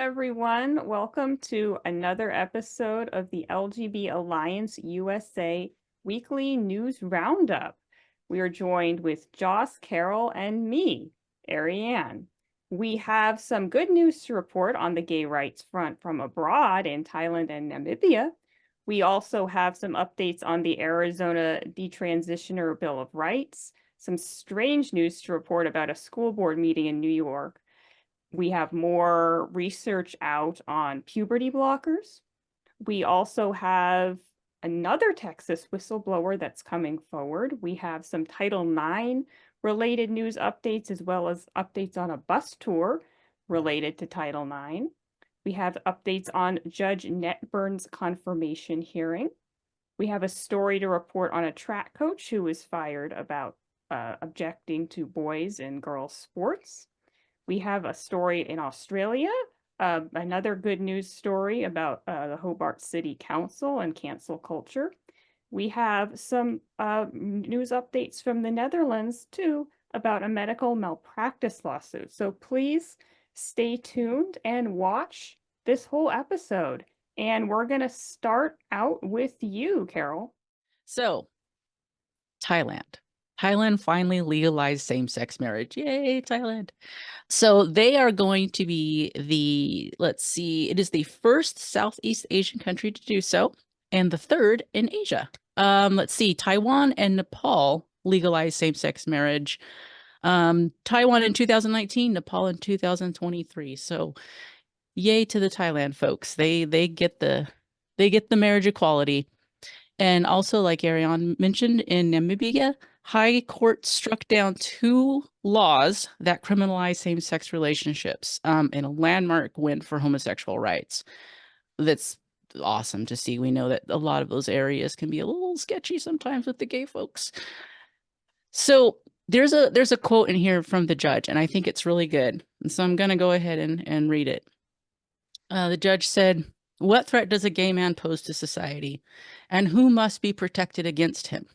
everyone. Welcome to another episode of the LGB Alliance USA Weekly News Roundup. We are joined with Joss, Carol, and me, Ariane. We have some good news to report on the gay rights front from abroad in Thailand and Namibia. We also have some updates on the Arizona Detransitioner Bill of Rights, some strange news to report about a school board meeting in New York. We have more research out on puberty blockers. We also have another Texas whistleblower that's coming forward. We have some Title IX related news updates, as well as updates on a bus tour related to Title IX. We have updates on Judge Netburn's confirmation hearing. We have a story to report on a track coach who was fired about objecting to boys and girls sports. We have a story in Australia, another good news story about the Hobart City Council and cancel culture. We have some news updates from the Netherlands, too, about a medical malpractice lawsuit. So please stay tuned and watch this whole episode. And we're going to start out with you, Carol. So, Thailand finally legalized same-sex marriage. Yay, Thailand. So they are going to be it is the first Southeast Asian country to do so, and the third in Asia. Taiwan and Nepal legalized same-sex marriage. Taiwan in 2019, Nepal in 2023. So yay to the Thailand folks. They get the marriage equality. And also, like Ariane mentioned, in Namibia, High Court struck down 2 laws that criminalize same-sex relationships, in a landmark win for homosexual rights. That's awesome to see. We know that a lot of those areas can be a little sketchy sometimes with the gay folks. So there's a quote in here from the judge, and I think it's really good. And so I'm going to go ahead and read it. The judge said, "What threat does a gay man pose to society, and who must be protected against him?"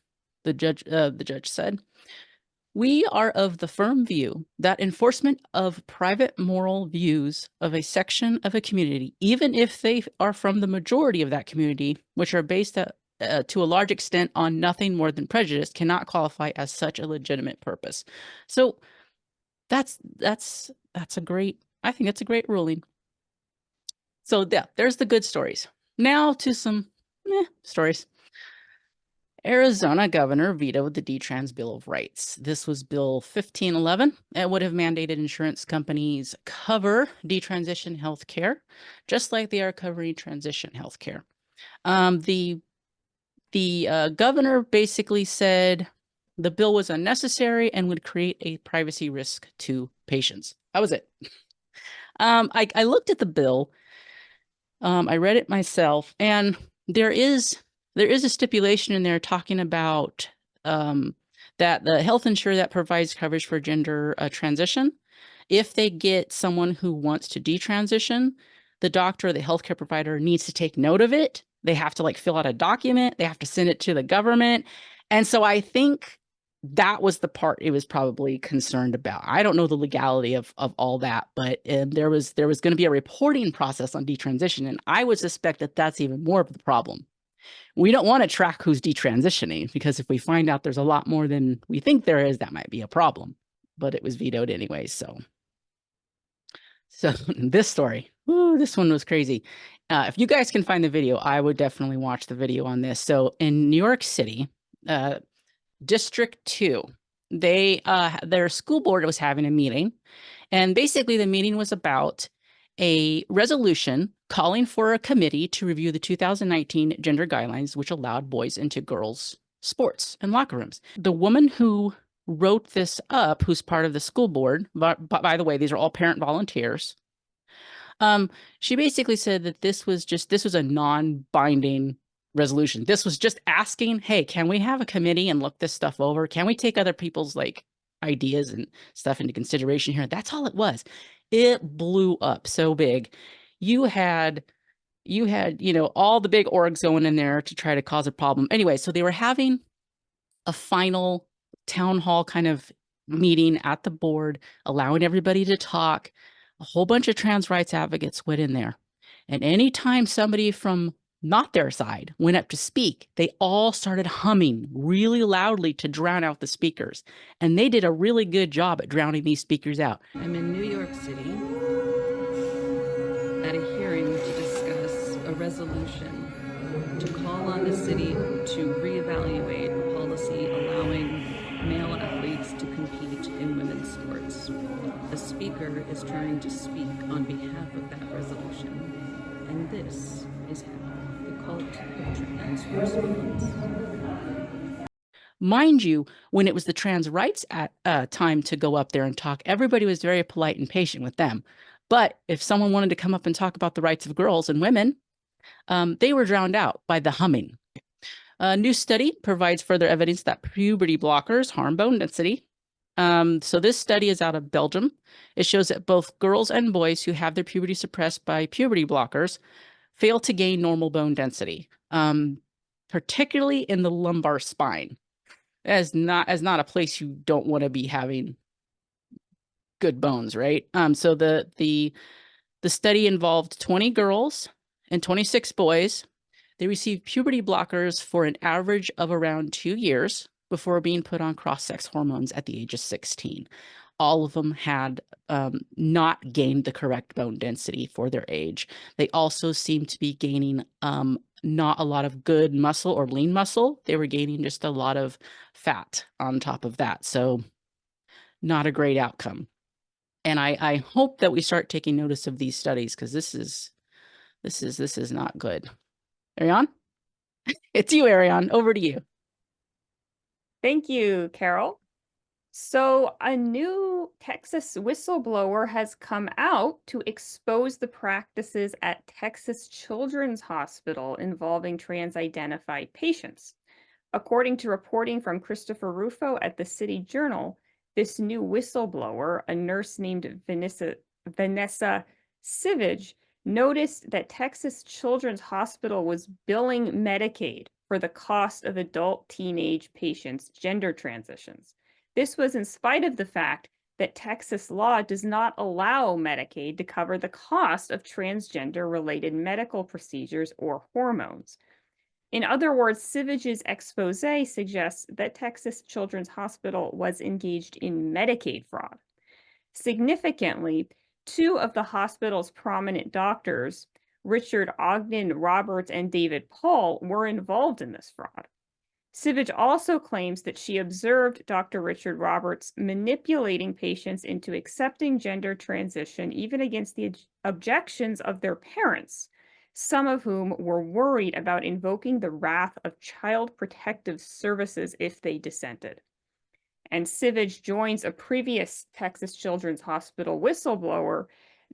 The judge said, "We are of the firm view that enforcement of private moral views of a section of a community, even if they are from the majority of that community, which are based to a large extent on nothing more than prejudice, cannot qualify as such a legitimate purpose." So that's a great, I think it's a great ruling. So yeah, there's the good stories. Now to some stories. Arizona governor vetoed the Detrans Bill of Rights. This was Bill 1511. It would have mandated insurance companies cover detransition health care, just like they are covering transition health care. The governor basically said the bill was unnecessary and would create a privacy risk to patients. That was it. I looked at the bill. I read it myself, and there is a stipulation in there talking about that the health insurer that provides coverage for gender transition, if they get someone who wants to detransition, the doctor or the healthcare provider needs to take note of it. They have to fill out a document. They have to send it to the government. And so I think that was the part it was probably concerned about. I don't know the legality of all that, but there was going to be a reporting process on detransition, and I would suspect that that's even more of the problem. We don't want to track who's detransitioning, because if we find out there's a lot more than we think there is, that might be a problem. But it was vetoed anyway, so this story, this one was crazy. If you guys can find the video, I would definitely watch the video on this. So in New York City, District 2, their school board was having a meeting, and basically the meeting was about a resolution calling for a committee to review the 2019 gender guidelines, which allowed boys into girls' sports and locker rooms. The woman who wrote this up, who's part of the school board, but by the way, these are all parent volunteers. She basically said that this was a non-binding resolution. This was just asking, hey, can we have a committee and look this stuff over? Can we take other people's ideas and stuff into consideration here? That's all it was. It blew up so big. You had all the big orgs going in there to try to cause a problem. Anyway, so they were having a final town hall kind of meeting at the board, allowing everybody to talk. A whole bunch of trans rights advocates went in there. And anytime somebody from not their side went up to speak, they all started humming really loudly to drown out the speakers. And they did a really good job at drowning these speakers out. I'm in New York City at a hearing to discuss a resolution to call on the city to reevaluate a policy allowing male athletes to compete in women's sports. The speaker is trying to speak on behalf of that resolution, and this is how the cult of trans responds. Mind you, when it was the trans rights time to go up there and talk, everybody was very polite and patient with them. But if someone wanted to come up and talk about the rights of girls and women, they were drowned out by the humming. A new study provides further evidence that puberty blockers harm bone density. So this study is out of Belgium. It shows that both girls and boys who have their puberty suppressed by puberty blockers fail to gain normal bone density, particularly in the lumbar spine. As not a place you don't want to be having good bones, right? So the study involved 20 girls and 26 boys. They received puberty blockers for an average of around 2 years before being put on cross-sex hormones at the age of 16. All of them had not gained the correct bone density for their age. They also seemed to be gaining not a lot of good muscle or lean muscle. They were gaining just a lot of fat on top of that. So not a great outcome. And I hope that we start taking notice of these studies, because this is not good. Ariane? It's you, Ariane. Over to you. Thank you, Carol. So a new Texas whistleblower has come out to expose the practices at Texas Children's Hospital involving trans-identified patients. According to reporting from Christopher Rufo at the City Journal, this new whistleblower, a nurse named Vanessa Sivage, noticed that Texas Children's Hospital was billing Medicaid for the cost of adult teenage patients' gender transitions. This was in spite of the fact that Texas law does not allow Medicaid to cover the cost of transgender-related medical procedures or hormones. In other words, Sivage's expose suggests that Texas Children's Hospital was engaged in Medicaid fraud. Significantly, 2 of the hospital's prominent doctors, Richard Ogden Roberts and David Paul, were involved in this fraud. Sivage also claims that she observed Dr. Richard Roberts manipulating patients into accepting gender transition, even against the objections of their parents, some of whom were worried about invoking the wrath of Child Protective Services if they dissented. And Sivage joins a previous Texas Children's Hospital whistleblower,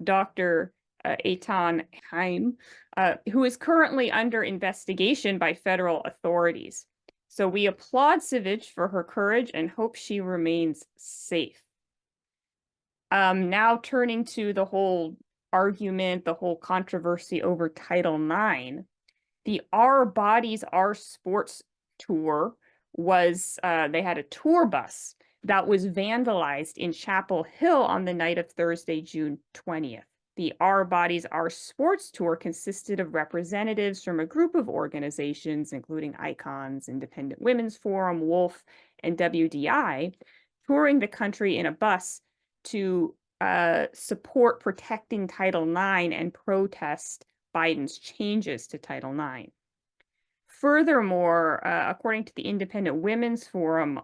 Dr. Eitan Haim, who is currently under investigation by federal authorities. So we applaud Sivage for her courage and hope she remains safe. Now turning to the whole argument, the whole controversy over Title IX, the Our Bodies, Our Sports tour was, they had a tour bus that was vandalized in Chapel Hill on the night of Thursday, June 20th. The Our Bodies, Our Sports tour consisted of representatives from a group of organizations, including Icons, Independent Women's Forum, Wolf, and WDI, touring the country in a bus to support protecting Title IX and protest Biden's changes to Title IX. Furthermore, according to the Independent Women's Forum,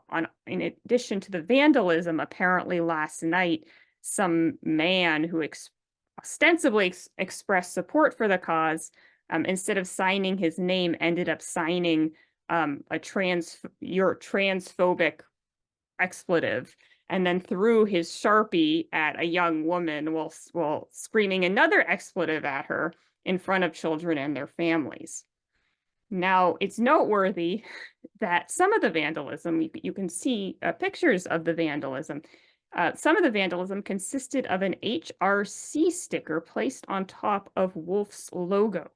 in addition to the vandalism, apparently last night, some man who ostensibly expressed support for the cause, instead of signing his name, ended up signing your transphobic expletive, and then threw his Sharpie at a young woman while screaming another expletive at her in front of children and their families. Now, it's noteworthy that some of the vandalism, you can see pictures of the vandalism. Some of the vandalism consisted of an HRC sticker placed on top of Wolf's logo.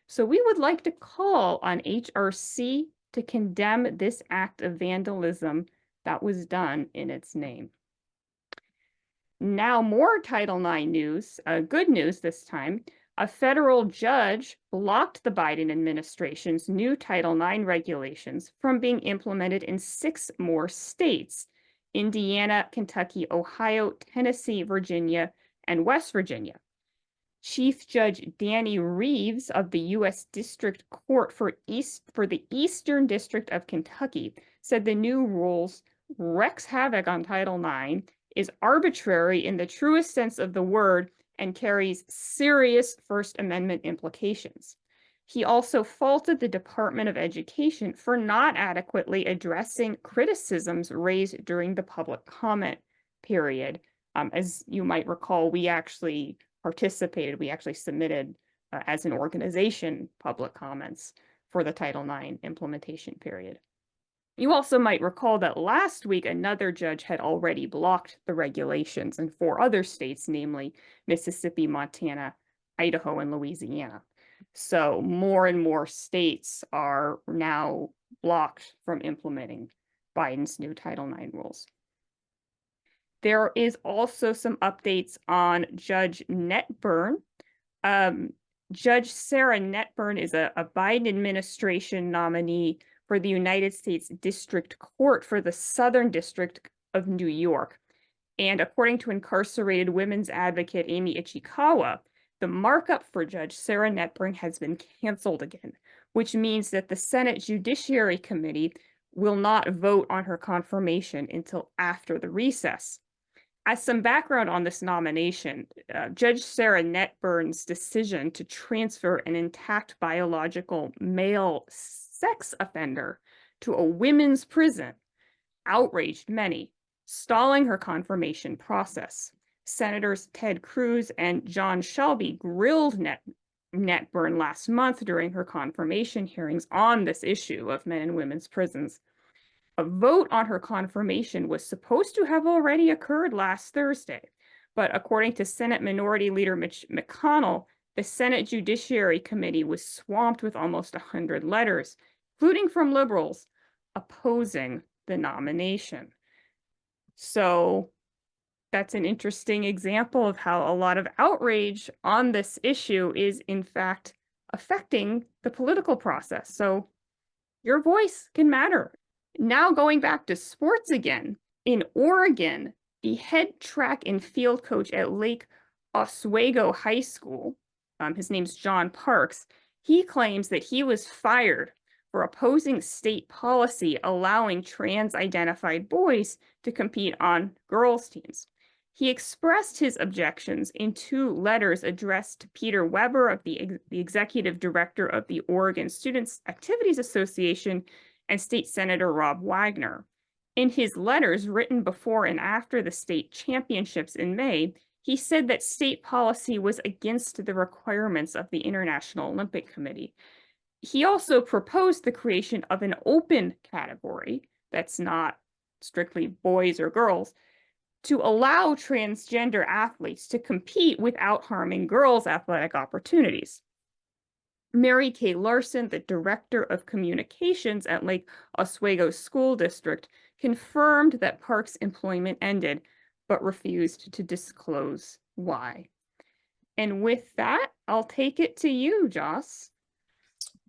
So we would like to call on HRC to condemn this act of vandalism that was done in its name. Now more Title IX news, good news this time. A federal judge blocked the Biden administration's new Title IX regulations from being implemented in 6 more states: Indiana, Kentucky, Ohio, Tennessee, Virginia, and West Virginia. Chief Judge Danny Reeves of the U.S. District Court for the Eastern District of Kentucky said the new rules wreaks havoc on Title IX, is arbitrary in the truest sense of the word, and carries serious First Amendment implications. He also faulted the Department of Education for not adequately addressing criticisms raised during the public comment period. As you might recall, we actually participated. We actually submitted as an organization public comments for the Title IX implementation period. You also might recall that last week another judge had already blocked the regulations in 4 other states, namely Mississippi, Montana, Idaho, and Louisiana. So more and more states are now blocked from implementing Biden's new Title IX rules. There is also some updates on Judge Netburn. Judge Sarah Netburn is a Biden administration nominee for the United States District Court for the Southern District of New York. And according to incarcerated women's advocate Amy Ichikawa, the markup for Judge Sarah Netburn has been canceled again, which means that the Senate Judiciary Committee will not vote on her confirmation until after the recess. As some background on this nomination, Judge Sarah Netburn's decision to transfer an intact biological male sex offender to a women's prison outraged many, stalling her confirmation process. Senators Ted Cruz and John Shelby grilled Netburn last month during her confirmation hearings on this issue of men and women's prisons. A vote on her confirmation was supposed to have already occurred last Thursday, but according to Senate Minority Leader Mitch McConnell, the Senate Judiciary Committee was swamped with almost 100 letters, including from liberals, opposing the nomination. So that's an interesting example of how a lot of outrage on this issue is in fact affecting the political process. So your voice can matter. Now going back to sports again, in Oregon, the head track and field coach at Lake Oswego High School, his name's John Parks, he claims that he was fired for opposing state policy allowing trans-identified boys to compete on girls' teams. He expressed his objections in 2 letters addressed to Peter Weber, of the executive director of the Oregon Students Activities Association, and State Senator Rob Wagner. In his letters written before and after the state championships in May, he said that state policy was against the requirements of the International Olympic Committee. He also proposed the creation of an open category that's not strictly boys or girls to allow transgender athletes to compete without harming girls' athletic opportunities. Mary Kay Larson, the director of communications at Lake Oswego School District, confirmed that Park's employment ended, but refused to disclose why. And with that, I'll take it to you, Joss.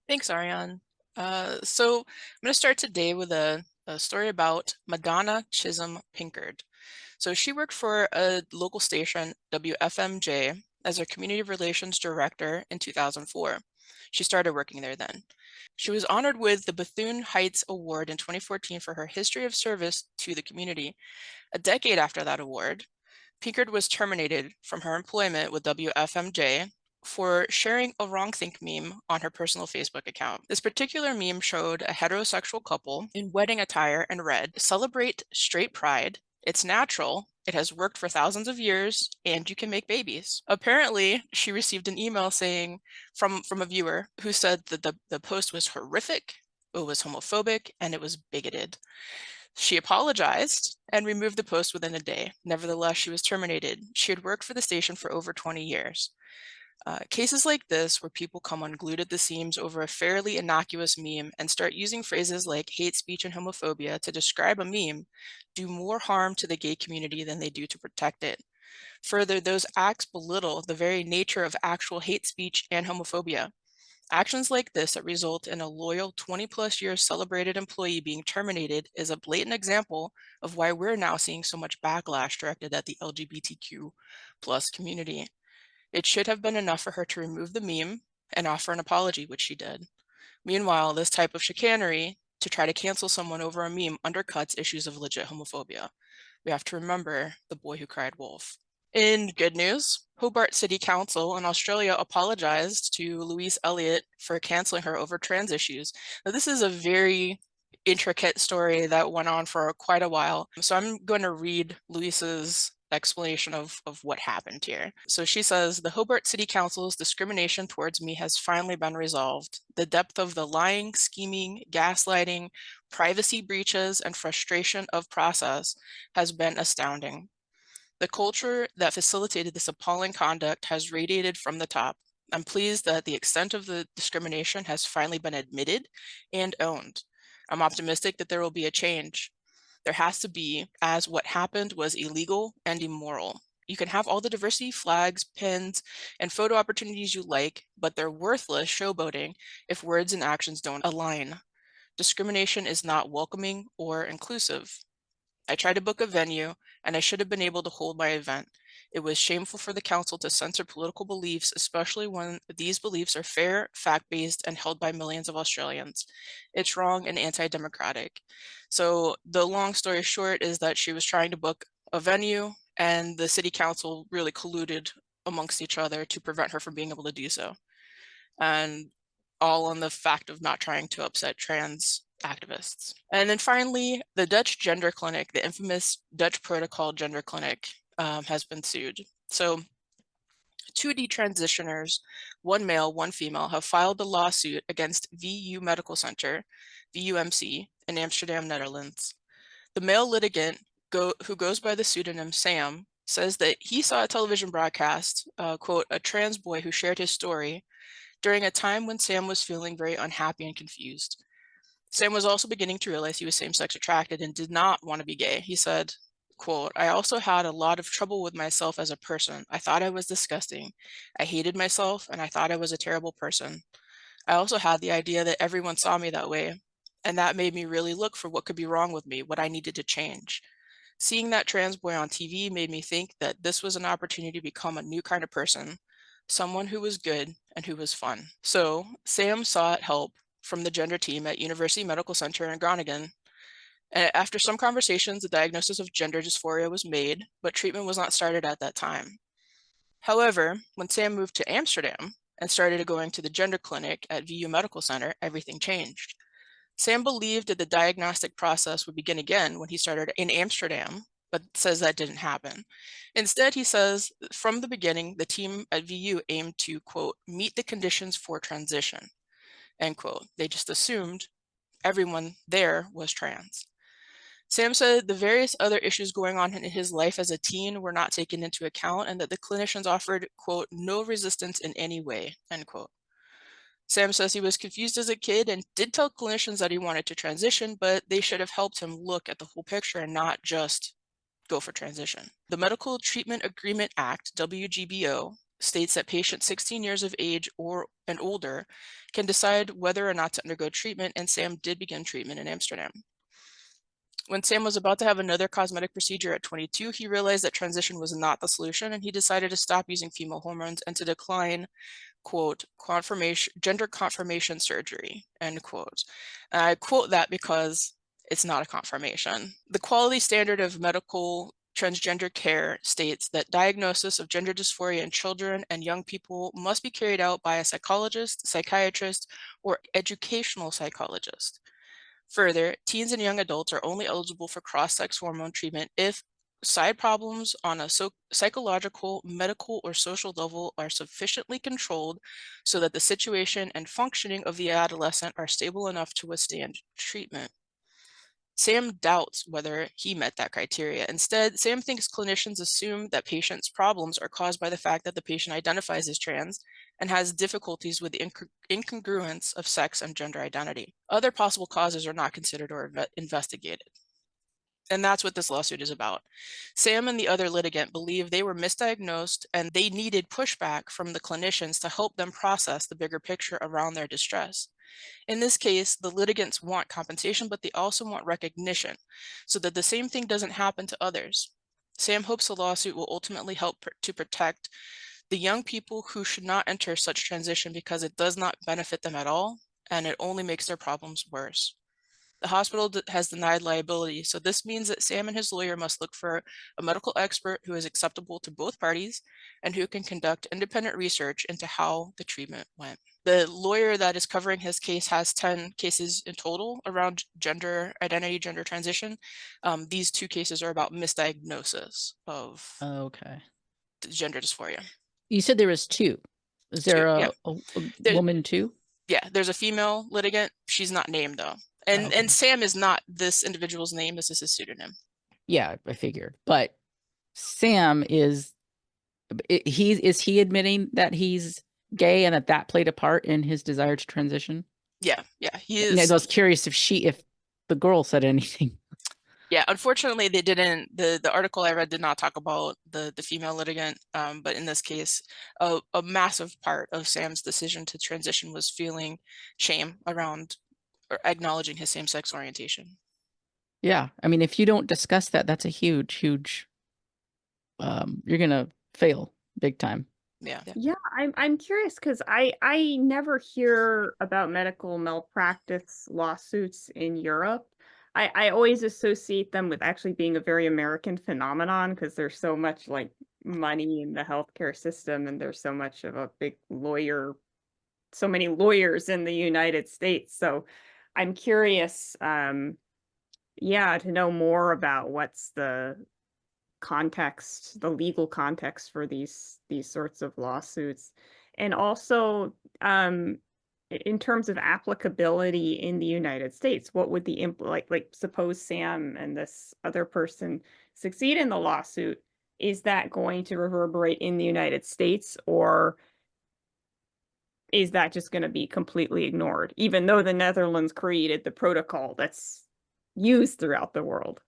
Thanks, Ariane. So I'm going to start today with a story about Madonna Chisholm Pinkard. So she worked for a local station, WFMJ, as a community relations director in 2004. She started working there then. She was honored with the Bethune Heights Award in 2014 for her history of service to the community. A decade after that award, Pinkard was terminated from her employment with WFMJ for sharing a Wrongthink meme on her personal Facebook account. This particular meme showed a heterosexual couple in wedding attire and read, "Celebrate straight pride. It's natural. It has worked for thousands of years, and you can make babies." Apparently, she received an email saying from a viewer who said that the post was horrific, it was homophobic, and it was bigoted. She apologized and removed the post within a day. Nevertheless, she was terminated. She had worked for the station for over 20 years. Cases like this, where people come unglued at the seams over a fairly innocuous meme and start using phrases like hate speech and homophobia to describe a meme, do more harm to the gay community than they do to protect it. Further, those acts belittle the very nature of actual hate speech and homophobia. Actions like this that result in a loyal 20+ years celebrated employee being terminated is a blatant example of why we're now seeing so much backlash directed at the LGBTQ+ community. It should have been enough for her to remove the meme and offer an apology, which she did. Meanwhile, this type of chicanery to try to cancel someone over a meme undercuts issues of legit homophobia. We have to remember the boy who cried wolf. In good news, Hobart City Council in Australia apologized to Louise Elliot for canceling her over trans issues. Now, this is a very intricate story that went on for quite a while. So I'm going to read Louise's explanation of what happened here. So she says, the Hobart City Council's discrimination towards me has finally been resolved. The depth of the lying, scheming, gaslighting, privacy breaches, and frustration of process has been astounding. The culture that facilitated this appalling conduct has radiated from the top. I'm pleased that the extent of the discrimination has finally been admitted and owned. I'm optimistic that there will be a change. There has to be, as what happened was illegal and immoral. You can have all the diversity flags, pins, and photo opportunities you like, but they're worthless showboating if words and actions don't align. Discrimination is not welcoming or inclusive. I tried to book a venue, and I should have been able to hold my event. It was shameful for the council to censor political beliefs, especially when these beliefs are fair, fact-based, and held by millions of Australians. It's wrong and anti-democratic. So the long story short is that she was trying to book a venue, and the city council really colluded amongst each other to prevent her from being able to do so. And all on the fact of not trying to upset trans activists. And then finally, the Dutch gender clinic, the infamous Dutch protocol gender clinic, has been sued. So 2 detransitioners, one male, one female, have filed a lawsuit against VU Medical Center, VUMC, in Amsterdam, Netherlands. The male litigant, who goes by the pseudonym Sam, says that he saw a television broadcast, quote, a trans boy who shared his story during a time when Sam was feeling very unhappy and confused. Sam was also beginning to realize he was same-sex attracted and did not want to be gay. He said, quote, I also had a lot of trouble with myself as a person. I thought I was disgusting. I hated myself, and I thought I was a terrible person. I also had the idea that everyone saw me that way, and that made me really look for what could be wrong with me, what I needed to change. Seeing that trans boy on TV made me think that this was an opportunity to become a new kind of person, someone who was good and who was fun. So Sam sought help from the gender team at University Medical Center in Groningen. And after some conversations, the diagnosis of gender dysphoria was made, but treatment was not started at that time. However, when Sam moved to Amsterdam and started going to the gender clinic at VU Medical Center, everything changed. Sam believed that the diagnostic process would begin again when he started in Amsterdam, but says that didn't happen. Instead, he says, from the beginning, the team at VU aimed to, quote, meet the conditions for transition, end quote. They just assumed everyone there was trans. Sam said the various other issues going on in his life as a teen were not taken into account and that the clinicians offered, quote, no resistance in any way, end quote. Sam says he was confused as a kid and did tell clinicians that he wanted to transition, but they should have helped him look at the whole picture and not just go for transition. The Medical Treatment Agreement Act, WGBO, states that patients 16 years of age and older can decide whether or not to undergo treatment, and Sam did begin treatment in Amsterdam. When Sam was about to have another cosmetic procedure at 22, he realized that transition was not the solution, and he decided to stop using female hormones and to decline, quote, gender confirmation surgery, end quote. And I quote that because it's not a confirmation. The quality standard of medical transgender care states that diagnosis of gender dysphoria in children and young people must be carried out by a psychologist, psychiatrist, or educational psychologist. Further, teens and young adults are only eligible for cross-sex hormone treatment if side problems on a psychological, medical, or social level are sufficiently controlled so that the situation and functioning of the adolescent are stable enough to withstand treatment. Sam doubts whether he met that criteria. Instead, Sam thinks clinicians assume that patients' problems are caused by the fact that the patient identifies as trans and has difficulties with the incongruence of sex and gender identity. Other possible causes are not considered or investigated. And that's what this lawsuit is about. Sam and the other litigant believe they were misdiagnosed and they needed pushback from the clinicians to help them process the bigger picture around their distress. In this case, the litigants want compensation, but they also want recognition so that the same thing doesn't happen to others. Sam hopes the lawsuit will ultimately help to protect the young people who should not enter such transition because it does not benefit them at all, and it only makes their problems worse. The hospital has denied liability, so this means that Sam and his lawyer must look for a medical expert who is acceptable to both parties and who can conduct independent research into how the treatment went. The lawyer that is covering his case has 10 cases in total around gender identity, gender transition. These 2 cases are about misdiagnosis of Okay. gender dysphoria. You said there was 2. Is there 2, yeah. a There- woman too? Yeah, there's a female litigant. She's not named though. Okay. And Sam is not this individual's name. This is his pseudonym. Yeah, I figured. But Sam is he admitting that he's gay and that played a part in his desire to transition? Yeah, he And I is. was curious if the girl said anything. Yeah, unfortunately, they didn't. The article I read did not talk about the female litigant. But in this case, a massive part of Sam's decision to transition was feeling shame around or acknowledging his same-sex orientation. Yeah, I mean, if you don't discuss that, that's a huge you're gonna fail big time. Yeah. Yeah, I'm curious because I never hear about medical malpractice lawsuits in Europe. I always associate them with actually being a very American phenomenon because there's so much like money in the healthcare system and there's so much of a big so many lawyers in the United States. So I'm curious, yeah, to know more about what's the context, the legal context for these sorts of lawsuits. And also, in terms of applicability in the United States, what would the like suppose Sam and this other person succeed in the lawsuit, is that going to reverberate in the United States, or is that just going to be completely ignored, even though the Netherlands created the protocol that's used throughout the world?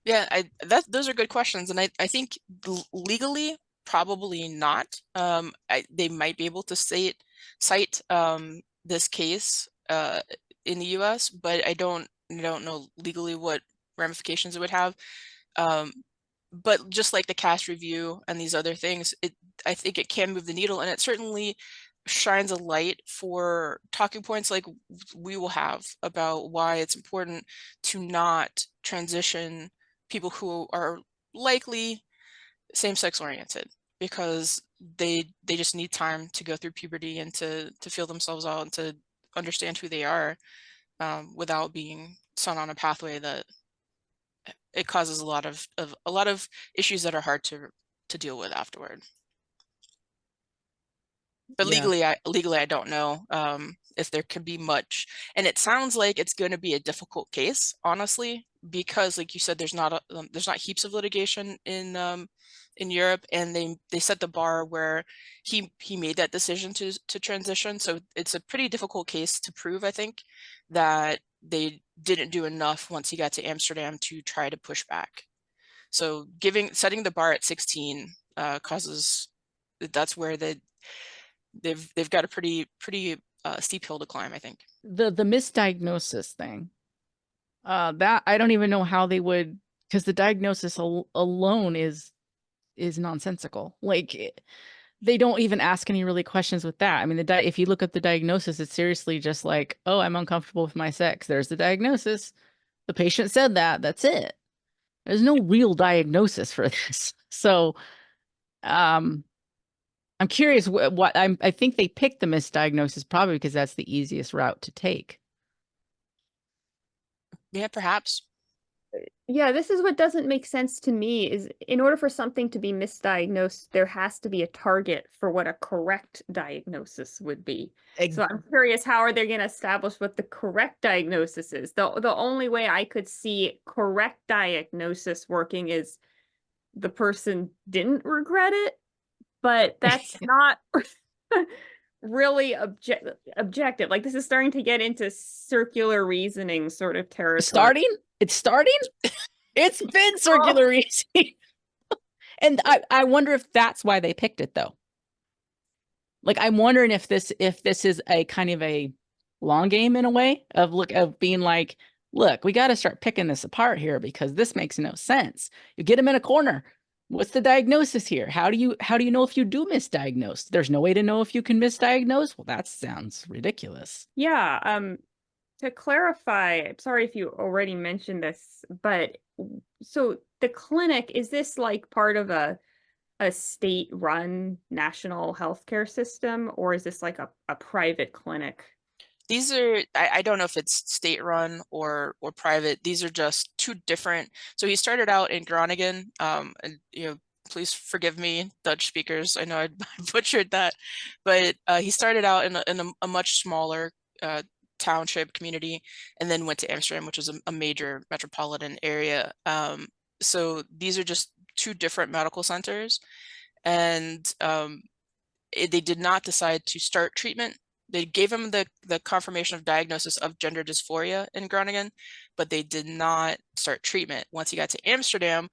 Yeah, those are good questions, and I think legally probably not. They might be able to cite this case in the U.S., but I don't know legally what ramifications it would have. But just like the cast review and these other things, I think it can move the needle, and it certainly shines a light for talking points like we will have about why it's important to not transition people who are likely same-sex oriented, because they just need time to go through puberty and to feel themselves out and to understand who they are, without being sent on a pathway that it causes a lot of issues that are hard to deal with afterward. But Yeah. legally, I don't know if there can be much. And it sounds like it's going to be a difficult case, honestly, because like you said, there's not heaps of litigation in Europe, and they set the bar where he made that decision to transition. So it's a pretty difficult case to prove, I think, that they didn't do enough once he got to Amsterdam to try to push back. So setting the bar at 16 causes, that's where they've got a pretty steep hill to climb, I think. The misdiagnosis thing, that I don't even know how they would, because the diagnosis alone is nonsensical. Like they don't even ask any really questions with that. I mean, if you look at the diagnosis, it's seriously just like, oh, I'm uncomfortable with my sex. There's the diagnosis. The patient said that. That's it. There's no real diagnosis for this. So, I'm curious what I think they picked the misdiagnosis probably because that's the easiest route to take. Yeah, perhaps. Yeah, this is what doesn't make sense to me, is in order for something to be misdiagnosed, there has to be a target for what a correct diagnosis would be. So I'm curious, how are they going to establish what the correct diagnosis is? The only way I could see correct diagnosis working is the person didn't regret it, but that's not really objective. Like, this is starting to get into circular reasoning sort of territory. Starting? It's starting. It's been circular reasoning. And I wonder if that's why they picked it, though. Like, I'm wondering if this is a kind of a long game in a way of being like, look, we got to start picking this apart here because this makes no sense. You get them in a corner. What's the diagnosis here? How do you know if you do misdiagnose? There's no way to know if you can misdiagnose. Well, that sounds ridiculous. Yeah. To clarify, I'm sorry if you already mentioned this, but so the clinic, is this like part of a state-run national healthcare system, or is this like a private clinic? These are, I don't know if it's state-run or private. These are just two different. So he started out in Groningen, and please forgive me, Dutch speakers. I know I butchered that, but he started out in a much smaller township community, and then went to Amsterdam, which is a major metropolitan area. So these are just two different medical centers, and they did not decide to start treatment. They gave him the confirmation of diagnosis of gender dysphoria in Groningen, but they did not start treatment. Once he got to Amsterdam,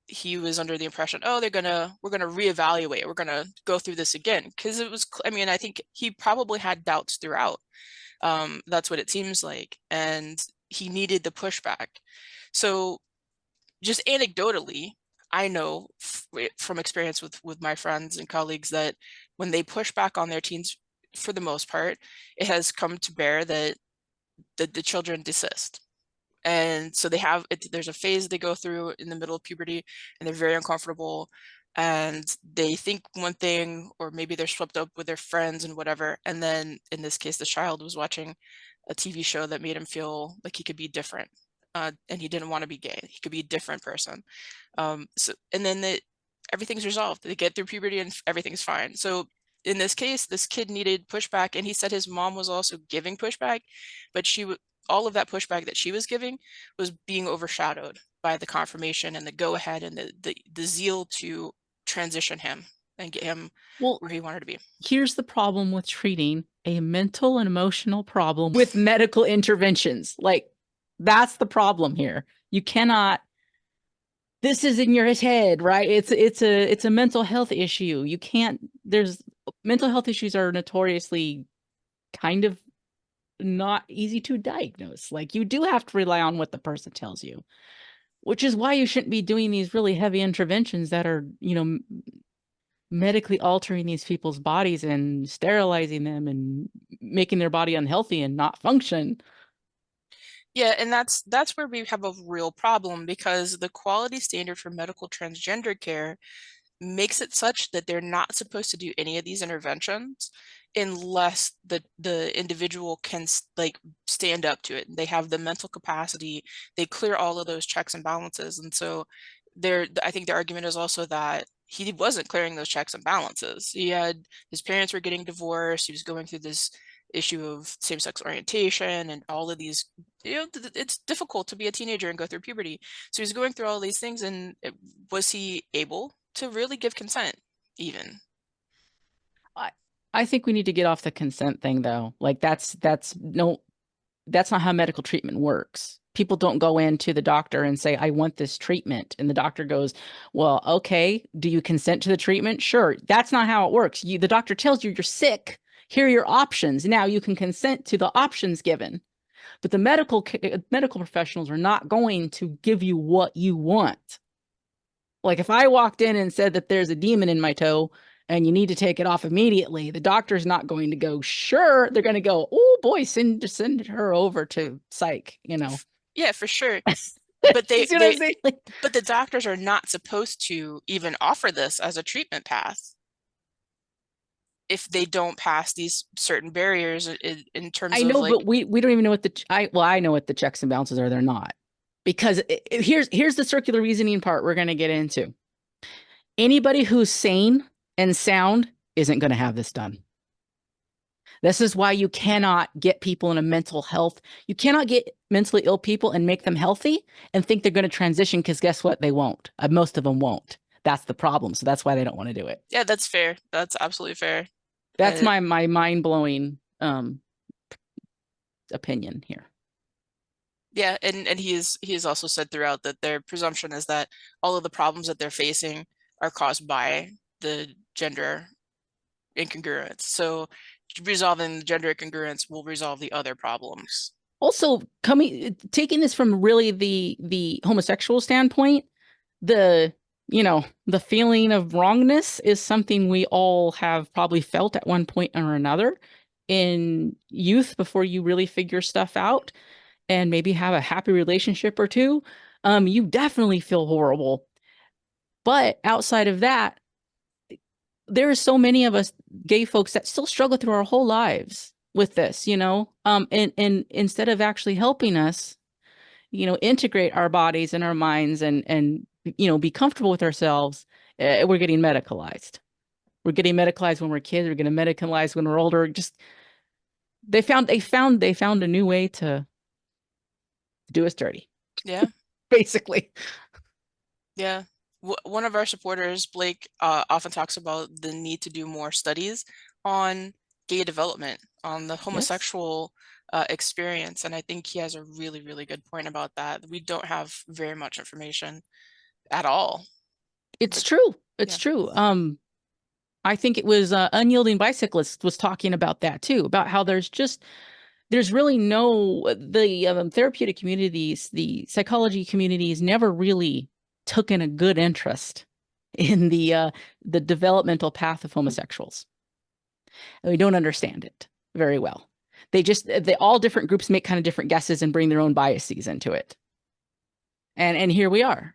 he was under the impression, oh, we're gonna reevaluate, we're gonna go through this again, because it was, I mean, I think he probably had doubts throughout. That's what it seems like, and he needed the pushback. So just anecdotally, I know from experience with my friends and colleagues that when they push back on their teens, for the most part, it has come to bear that the children desist. And so there's a phase they go through in the middle of puberty, and they're very uncomfortable, and they think one thing, or maybe they're swept up with their friends and whatever. And then in this case, the child was watching a TV show that made him feel like he could be different. And he didn't want to be gay. He could be a different person. And then everything's resolved. They get through puberty and everything's fine. So in this case, this kid needed pushback, and he said his mom was also giving pushback, but all of that pushback that she was giving was being overshadowed by the confirmation and the go ahead and the zeal to transition him and get him where he wanted to be. Here's the problem with treating a mental and emotional problem with medical interventions. Like, that's the problem here. You cannot, this is in your head, right? It's a mental health issue. You can't, mental health issues are notoriously kind of not easy to diagnose. Like, you do have to rely on what the person tells you, which is why you shouldn't be doing these really heavy interventions that are, medically altering these people's bodies and sterilizing them and making their body unhealthy and not function. Yeah, and that's where we have a real problem, because the quality standard for medical transgender care makes it such that they're not supposed to do any of these interventions unless the individual can stand up to it. They have the mental capacity, they clear all of those checks and balances. And so I think the argument is also that he wasn't clearing those checks and balances. His parents were getting divorced, he was going through this issue of same-sex orientation and all of these, it's difficult to be a teenager and go through puberty. So he's going through all these things, and was he able to really give consent even? I think we need to get off the consent thing, though. Like, that's not how medical treatment works. People don't go into the doctor and say, I want this treatment. And the doctor goes, well, okay, do you consent to the treatment? Sure. That's not how it works. The doctor tells you you're sick. Here are your options. Now you can consent to the options given. But the medical professionals are not going to give you what you want. Like, if I walked in and said that there's a demon in my toe and you need to take it off immediately, the doctor's not going to go, sure. They're going to go, oh boy, send her over to psych, Yeah, for sure. But but the doctors are not supposed to even offer this as a treatment path if they don't pass these certain barriers in terms of, I know, but we don't even know what I know what the checks and balances are. They're not. Because here's the circular reasoning part we're going to get into. Anybody who's sane and sound isn't going to have this done. This is why you cannot get people in a mental health. You cannot get mentally ill people and make them healthy and think they're going to transition, because guess what? They won't. Most of them won't. That's the problem. So that's why they don't want to do it. Yeah, that's fair. That's absolutely fair. That's my mind-blowing opinion here. Yeah, and he has also said throughout that their presumption is that all of the problems that they're facing are caused by the gender incongruence. So resolving the gender incongruence will resolve the other problems. Also, taking this from really the homosexual standpoint, the the feeling of wrongness is something we all have probably felt at one point or another in youth before you really figure stuff out and maybe have a happy relationship or two. You definitely feel horrible. But outside of that, there are so many of us gay folks that still struggle through our whole lives with this, and instead of actually helping us, integrate our bodies and our minds and be comfortable with ourselves, we're getting medicalized. We're getting medicalized when we're kids. We're getting medicalized when we're older. Just they found a new way to do us dirty. Yeah. Basically. Yeah. One of our supporters, Blake, often talks about the need to do more studies on gay development, on the homosexual experience. And I think he has a really, really good point about that. We don't have very much information at all. It's true. It's true. I think it was Unyielding Bicyclist was talking about that too, about how there's really the therapeutic communities, the psychology communities never really took in a good interest in the developmental path of homosexuals. And we don't understand it very well. All different groups make kind of different guesses and bring their own biases into it. And here we are.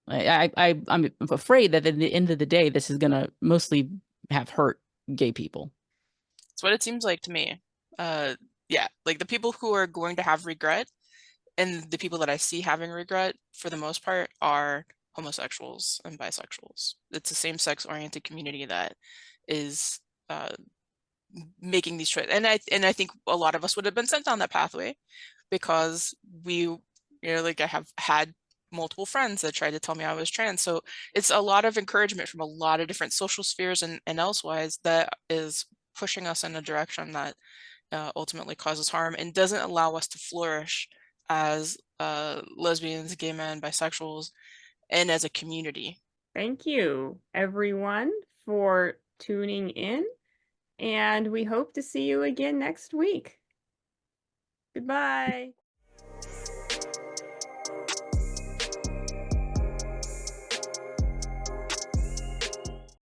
I'm afraid that at the end of the day, this is going to mostly have hurt gay people. That's what it seems like to me. Yeah, like the people who are going to have regret and the people that I see having regret for the most part are homosexuals and bisexuals. It's a same-sex oriented community that is making these choices. And I think a lot of us would have been sent down that pathway because like I have had multiple friends that tried to tell me I was trans. So it's a lot of encouragement from a lot of different social spheres and elsewise that is pushing us in a direction that ultimately causes harm and doesn't allow us to flourish as lesbians, gay men, bisexuals, and as a community. Thank you, everyone, for tuning in, and we hope to see you again next week. Goodbye.